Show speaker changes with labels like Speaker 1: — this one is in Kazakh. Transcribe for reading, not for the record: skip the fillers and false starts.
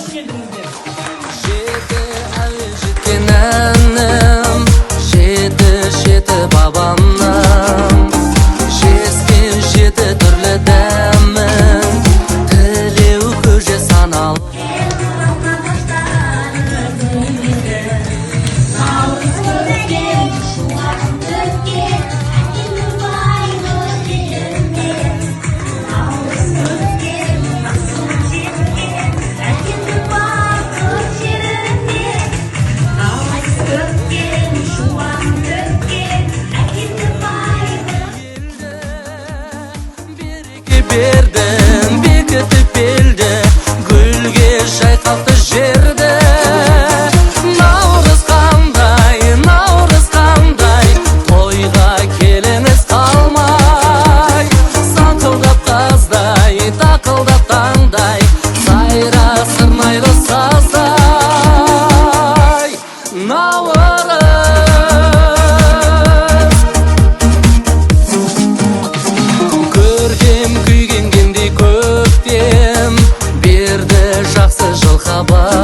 Speaker 1: келдіңіздер.
Speaker 2: Жеті әуел жеткен әнім, жеті бабамның, жескен жеті түрлі дәмін, тілеу көже саналы. Бердің бекітіп белді, гүлге шайқалты жерді. Наурыз қандай, тойға келіңіз қалмай. Саңқылдап қаздай, тақылдап таңдай, сайра сырнайлы саздай. Көркем күйгенгендей көктем, берді жақсы жыл хабар.